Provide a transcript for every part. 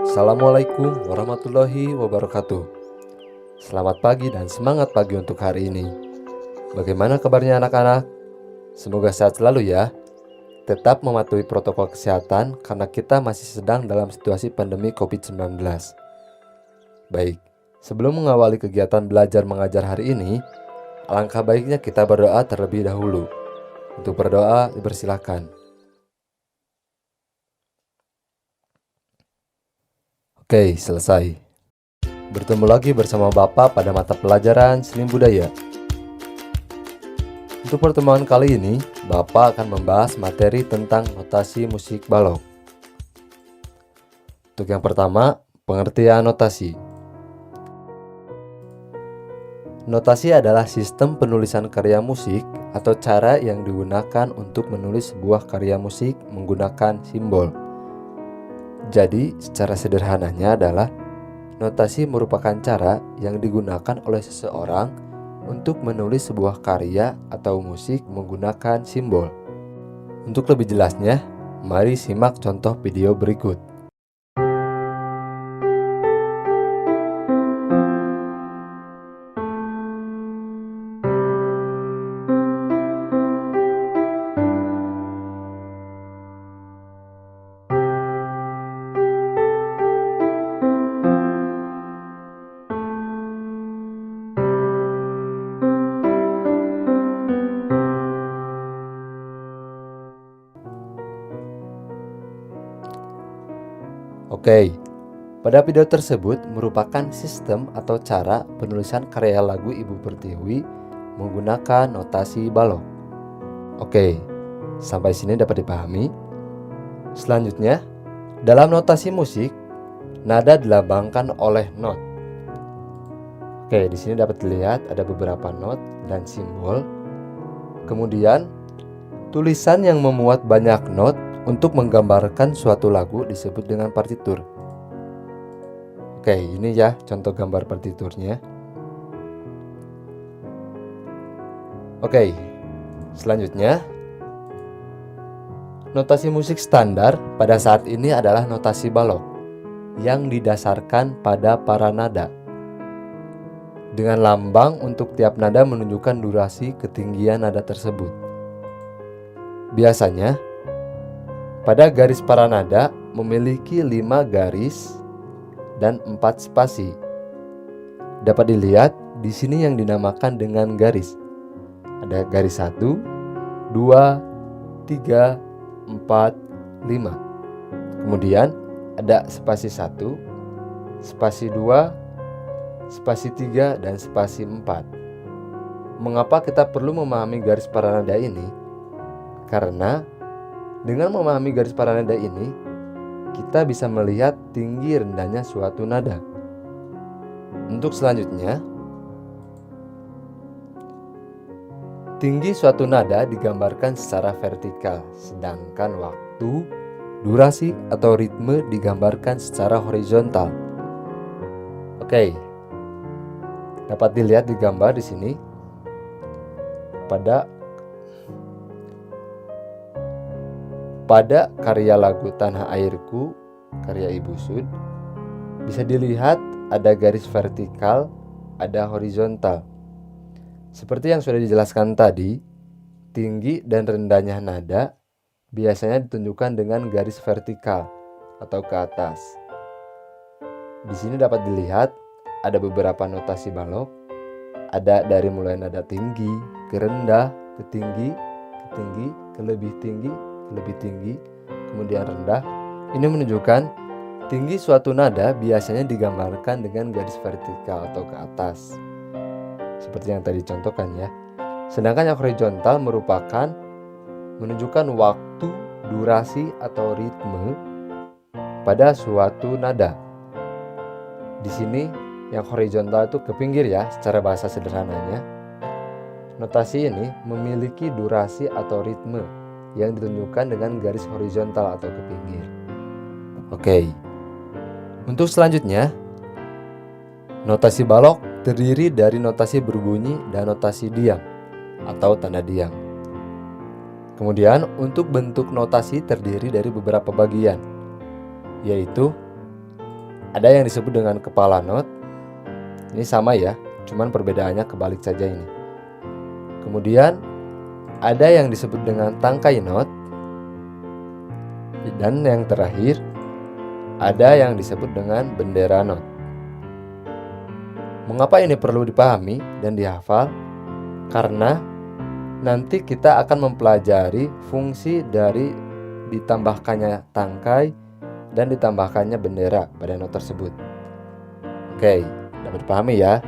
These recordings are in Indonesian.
Assalamualaikum warahmatullahi wabarakatuh. Selamat pagi dan semangat pagi untuk hari ini. Bagaimana kabarnya anak-anak? Semoga sehat selalu ya. Tetap mematuhi protokol kesehatan karena kita masih sedang dalam situasi pandemi COVID-19. Baik, sebelum mengawali kegiatan belajar mengajar hari ini, alangkah baiknya kita berdoa terlebih dahulu. Untuk berdoa, dipersilakan. Oke, selesai. Bertemu lagi bersama Bapak pada mata pelajaran Seni Budaya. Untuk pertemuan kali ini, Bapak akan membahas materi tentang notasi musik balok. Untuk yang pertama, pengertian notasi. Notasi adalah sistem penulisan karya musik atau cara yang digunakan untuk menulis sebuah karya musik menggunakan simbol. Jadi, secara sederhananya adalah notasi merupakan cara yang digunakan oleh seseorang untuk menulis sebuah karya atau musik menggunakan simbol. Untuk lebih jelasnya, mari simak contoh video berikut. Oke, pada video tersebut merupakan sistem atau cara penulisan karya lagu Ibu Pertiwi menggunakan notasi balok. Oke, sampai sini dapat dipahami? Selanjutnya, dalam notasi musik, nada dilambangkan oleh not. Oke, di sini dapat dilihat ada beberapa not dan simbol. Kemudian, tulisan yang memuat banyak not untuk menggambarkan suatu lagu disebut dengan partitur. Oke, ini ya contoh gambar partiturnya. Oke, selanjutnya notasi musik standar pada saat ini adalah notasi balok yang didasarkan pada para nada. Dengan lambang untuk tiap nada menunjukkan durasi ketinggian nada tersebut. Biasanya pada garis para nada memiliki 5 garis dan 4 spasi. Dapat dilihat di sini yang dinamakan dengan garis. Ada garis 1, 2, 3, 4, 5. Kemudian ada spasi 1, spasi 2, spasi 3, dan spasi 4. Mengapa kita perlu memahami garis para nada ini? Karena dengan memahami garis para nada ini, kita bisa melihat tinggi rendahnya suatu nada. Untuk selanjutnya, tinggi suatu nada digambarkan secara vertikal, sedangkan waktu, durasi, atau ritme digambarkan secara horizontal. Oke, dapat dilihat di gambar di sini. Pada karya lagu Tanah Airku, karya Ibu Sud, bisa dilihat ada garis vertikal, ada horizontal. Seperti yang sudah dijelaskan tadi, tinggi dan rendahnya nada biasanya ditunjukkan dengan garis vertikal atau ke atas. Di sini dapat dilihat ada beberapa notasi balok, ada dari mulai nada tinggi, ke rendah, ke tinggi, ke lebih tinggi, lebih tinggi, kemudian rendah. Ini menunjukkan tinggi suatu nada biasanya digambarkan dengan garis vertikal atau ke atas, seperti yang tadi contohkan ya. Sedangkan yang horizontal merupakan menunjukkan waktu, durasi, atau ritme pada suatu nada. Di sini yang horizontal itu ke pinggir ya, secara bahasa sederhananya. Notasi ini memiliki durasi atau ritme yang ditunjukkan dengan garis horizontal atau ke pinggir. Oke. Untuk selanjutnya, notasi balok terdiri dari notasi berbunyi dan notasi diam atau tanda diam. Kemudian untuk bentuk notasi terdiri dari beberapa bagian, yaitu ada yang disebut dengan kepala not. Ini sama ya, cuman perbedaannya kebalik saja ini. Kemudian ada yang disebut dengan tangkai not. Dan yang terakhir ada yang disebut dengan bendera not. Mengapa ini perlu dipahami dan dihafal? Karena nanti kita akan mempelajari fungsi dari ditambahkannya tangkai dan ditambahkannya bendera pada not tersebut. Oke, dapat dipahami ya.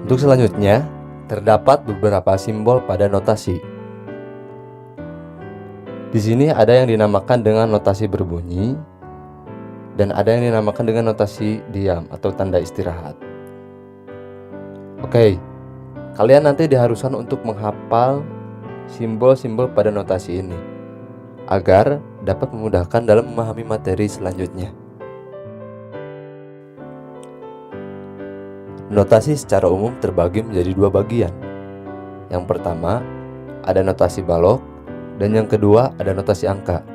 Untuk selanjutnya, terdapat beberapa simbol pada notasi. Di sini ada yang dinamakan dengan notasi berbunyi dan ada yang dinamakan dengan notasi diam atau tanda istirahat. Oke, kalian nanti diharuskan untuk menghafal simbol-simbol pada notasi ini agar dapat memudahkan dalam memahami materi selanjutnya. Notasi secara umum terbagi menjadi dua bagian. Yang pertama, ada notasi balok dan yang kedua ada notasi angka.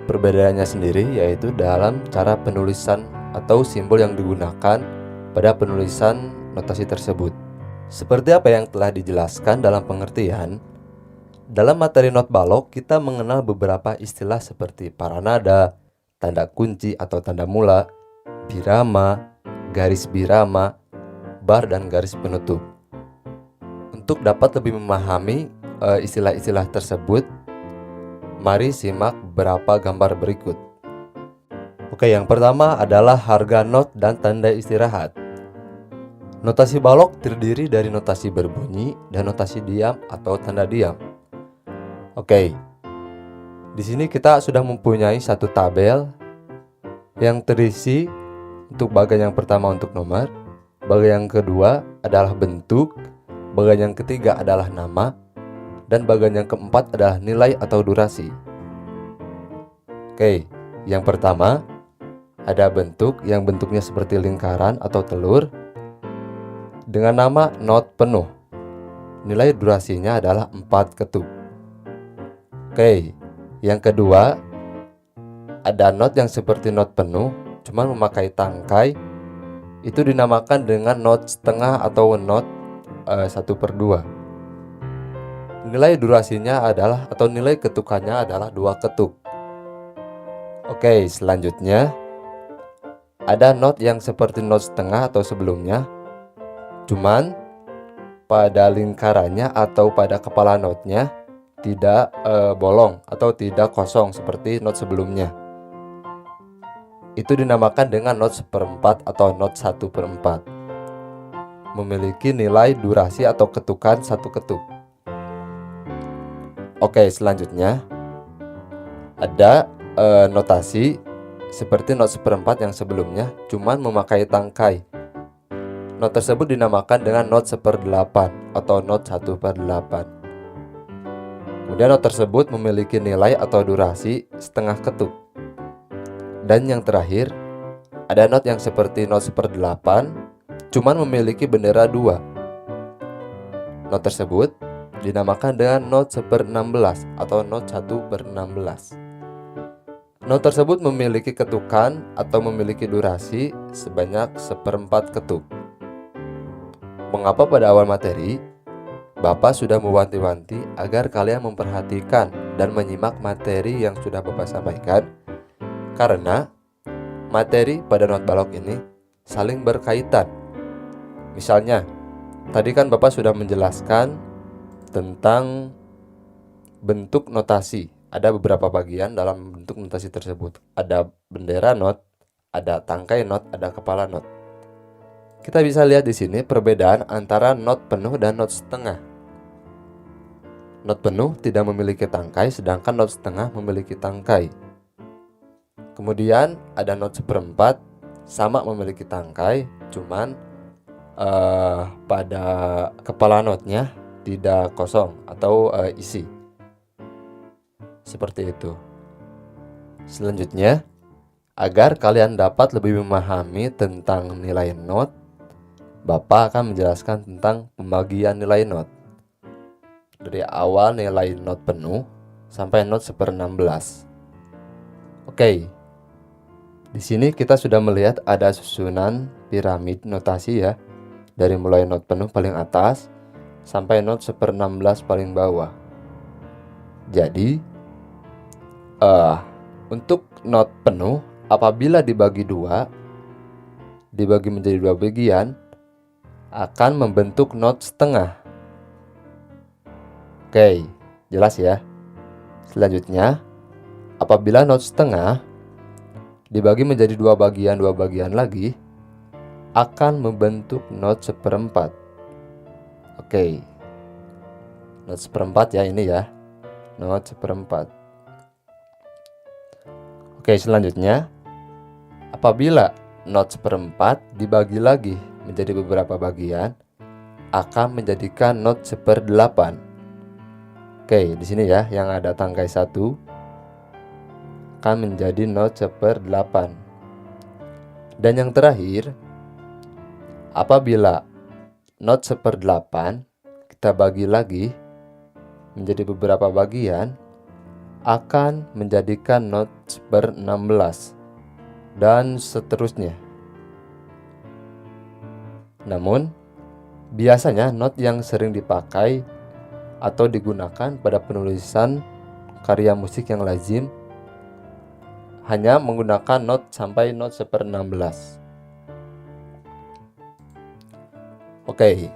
Perbedaannya sendiri yaitu dalam cara penulisan atau simbol yang digunakan pada penulisan notasi tersebut. Seperti apa yang telah dijelaskan dalam pengertian, dalam materi not balok kita mengenal beberapa istilah seperti paranada, tanda kunci atau tanda mula, birama, garis birama, bar dan garis penutup. Untuk dapat lebih memahami istilah-istilah tersebut, mari simak beberapa gambar berikut. Oke, yang pertama adalah harga not dan tanda istirahat. Notasi balok terdiri dari notasi berbunyi dan notasi diam atau tanda diam. Oke, di sini kita sudah mempunyai satu tabel yang terisi untuk bagian yang pertama untuk nomor, bagian yang kedua adalah bentuk, bagian yang ketiga adalah nama, dan bagian yang keempat adalah nilai atau durasi. Oke, yang pertama ada bentuk yang bentuknya seperti lingkaran atau telur dengan nama not penuh. Nilai durasinya adalah 4 ketuk. Oke, yang kedua ada not yang seperti not penuh cuman memakai tangkai. Itu dinamakan dengan not setengah atau not 1/2. Nilai durasinya adalah atau nilai ketukannya adalah 2 ketuk. Oke, selanjutnya ada not yang seperti not setengah atau sebelumnya, cuman pada lingkarannya atau pada kepala notnya tidak bolong atau tidak kosong seperti not sebelumnya. Itu dinamakan dengan not 1/4 atau not 1/4. Memiliki nilai durasi atau ketukan 1 ketuk. Oke, selanjutnya ada notasi seperti not 1/4 yang sebelumnya cuman memakai tangkai. Not tersebut dinamakan dengan not 1/8 atau not 1/8. Kemudian not tersebut memiliki nilai atau durasi setengah ketuk. Dan yang terakhir ada not yang seperti not 1/8 cuman memiliki bendera 2. Not tersebut dinamakan dengan not 1/16 atau not 1/16. Not tersebut memiliki ketukan atau memiliki durasi sebanyak 1/4 ketuk. Mengapa pada awal materi Bapak sudah mewanti-wanti agar kalian memperhatikan dan menyimak materi yang sudah Bapak sampaikan? Karena materi pada not balok ini saling berkaitan. Misalnya, tadi kan Bapak sudah menjelaskan tentang bentuk notasi. Ada beberapa bagian dalam bentuk notasi tersebut. Ada bendera not, ada tangkai not, ada kepala not. Kita bisa lihat di sini perbedaan antara not penuh dan not setengah. Not penuh tidak memiliki tangkai, sedangkan not setengah memiliki tangkai. Kemudian ada not 1/4 sama memiliki tangkai, cuman pada kepala notnya tidak kosong atau isi. Seperti itu. Selanjutnya, agar kalian dapat lebih memahami tentang nilai not, Bapak akan menjelaskan tentang pembagian nilai not. dari awal nilai not penuh sampai not 1/16. Oke. Di sini kita sudah melihat ada susunan piramid notasi ya. Dari mulai not penuh paling atas sampai not 1/16 paling bawah. Jadi untuk not penuh apabila dibagi menjadi dua bagian, akan membentuk not setengah. Oke, jelas ya. Selanjutnya, apabila not setengah dibagi menjadi dua bagian lagi, akan membentuk not 1/4. Oke, not 1/4 ya ini ya, not 1/4. Oke, selanjutnya, apabila not 1/4 dibagi lagi menjadi beberapa bagian, akan menjadikan not 1/8. Oke, di sini ya yang ada tangkai 1 akan menjadi not 1/8. Dan yang terakhir, apabila not 1/8 kita bagi lagi menjadi beberapa bagian, akan menjadikan not 1/16 dan seterusnya. Namun, biasanya not yang sering dipakai atau digunakan pada penulisan karya musik yang lazim hanya menggunakan not sampai not 1/16. Oke,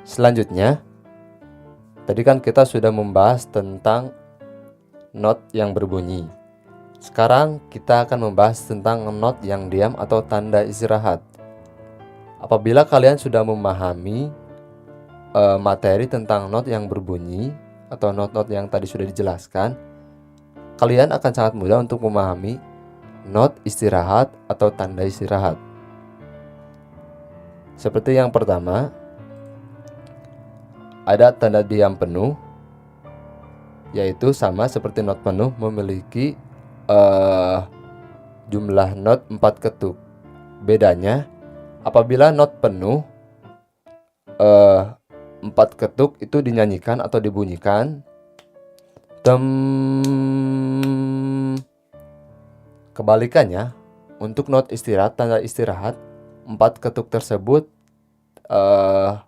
selanjutnya tadi kan kita sudah membahas tentang not yang berbunyi. Sekarang kita akan membahas tentang not yang diam atau tanda istirahat. Apabila kalian sudah memahami materi tentang not yang berbunyi atau not-not yang tadi sudah dijelaskan, kalian akan sangat mudah untuk memahami not istirahat atau tanda istirahat. Seperti yang pertama, ada tanda diam penuh, yaitu sama seperti not penuh memiliki jumlah not 4 ketuk. Bedanya, apabila not penuh 4 ketuk itu dinyanyikan atau dibunyikan tem. Kebalikannya, untuk not istirahat, tanda istirahat, 4 ketuk tersebut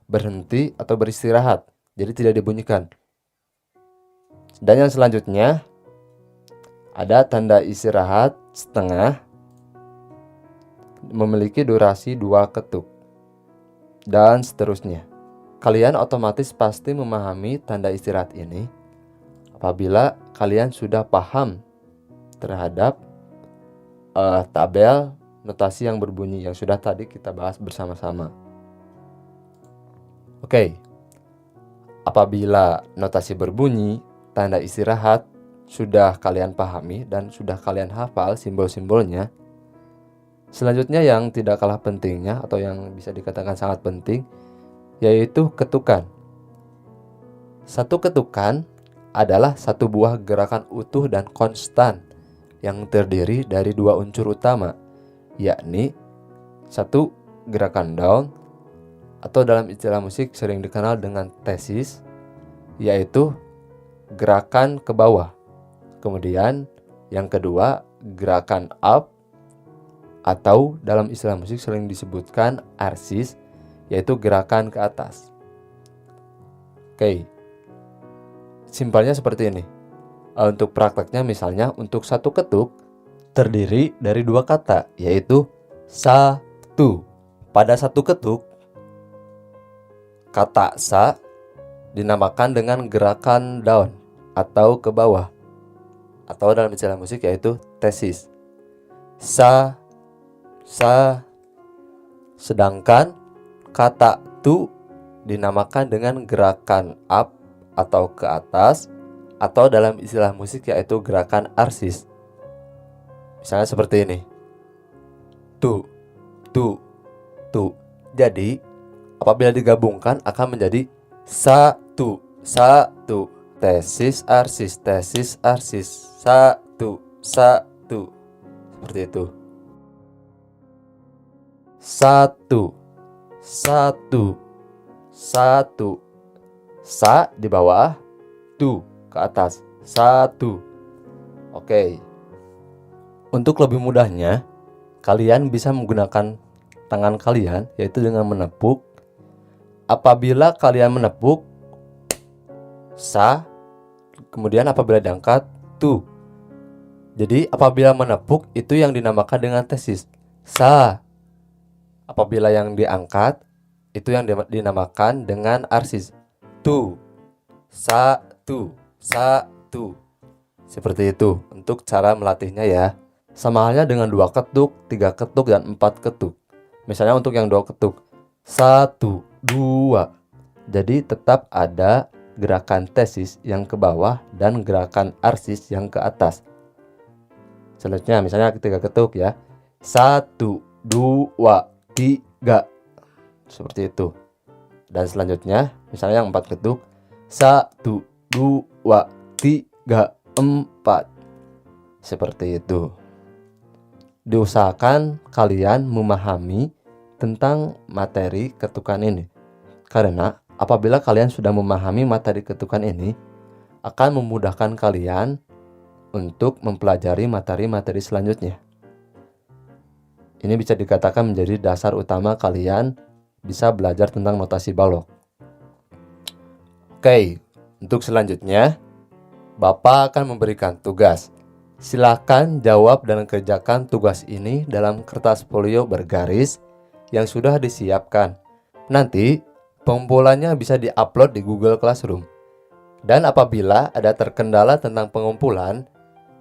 berhenti atau beristirahat, jadi tidak dibunyikan. Dan yang selanjutnya ada tanda istirahat setengah, memiliki durasi 2 ketuk, dan seterusnya. Kalian otomatis pasti memahami tanda istirahat ini apabila kalian sudah paham terhadap tabel notasi yang berbunyi yang sudah tadi kita bahas bersama-sama. Oke, apabila notasi berbunyi, tanda istirahat sudah kalian pahami dan sudah kalian hafal simbol-simbolnya, selanjutnya yang tidak kalah pentingnya atau yang bisa dikatakan sangat penting, yaitu ketukan. Satu ketukan adalah satu buah gerakan utuh dan konstan yang terdiri dari 2 unsur utama, yakni satu gerakan down atau dalam istilah musik sering dikenal dengan tesis, yaitu gerakan ke bawah. Kemudian yang kedua gerakan up atau dalam istilah musik sering disebutkan arsis, yaitu gerakan ke atas. Oke, simpelnya seperti ini. Untuk prakteknya misalnya untuk satu ketuk terdiri dari 2 kata, yaitu satu. Pada satu ketuk, kata sa dinamakan dengan gerakan down atau ke bawah, atau dalam istilah musik yaitu tesis. Sa. Sedangkan kata tu dinamakan dengan gerakan up atau ke atas, atau dalam istilah musik yaitu gerakan arsis. Misalnya seperti ini. Tu. Jadi apabila digabungkan akan menjadi satu. Tesis arsis, tesis arsis. Satu. Seperti itu. Satu. Sa di bawah, ke atas. 1. Oke. Untuk lebih mudahnya, kalian bisa menggunakan tangan kalian, yaitu dengan menepuk. Apabila kalian menepuk sa, kemudian apabila diangkat tu. Jadi apabila menepuk itu yang dinamakan dengan tesis sa. Apabila yang diangkat itu yang dinamakan dengan arsis tu. Satu, satu. Seperti itu untuk cara melatihnya ya. Sama halnya dengan 2 ketuk, 3 ketuk, dan 4 ketuk. Misalnya untuk yang 2 ketuk 1, 2. Jadi tetap ada gerakan tesis yang ke bawah dan gerakan arsis yang ke atas. Selanjutnya misalnya 3 ketuk ya. 1, 2, 3. Seperti itu. Dan selanjutnya misalnya yang 4 ketuk 1, 2, 3, 4. Seperti itu. Diusahakan kalian memahami tentang materi ketukan ini. Karena apabila kalian sudah memahami materi ketukan ini, akan memudahkan kalian untuk mempelajari materi-materi selanjutnya. Ini bisa dikatakan menjadi dasar utama kalian bisa belajar tentang notasi balok. Oke, untuk selanjutnya, Bapak akan memberikan tugas. Silakan jawab dan kerjakan tugas ini dalam kertas folio bergaris yang sudah disiapkan. Nanti pengumpulannya bisa diupload di Google Classroom. Dan apabila ada terkendala tentang pengumpulan,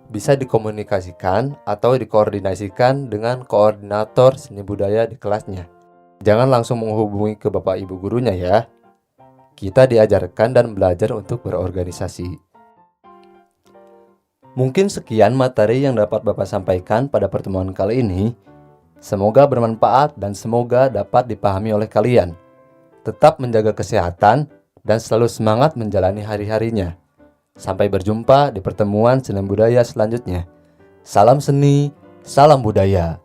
bisa dikomunikasikan atau dikoordinasikan dengan koordinator seni budaya di kelasnya. Jangan langsung menghubungi ke Bapak Ibu gurunya ya. Kita diajarkan dan belajar untuk berorganisasi. Mungkin sekian materi yang dapat Bapak sampaikan pada pertemuan kali ini. Semoga bermanfaat dan semoga dapat dipahami oleh kalian. Tetap menjaga kesehatan dan selalu semangat menjalani hari-harinya. Sampai berjumpa di pertemuan seni budaya selanjutnya. Salam seni, salam budaya.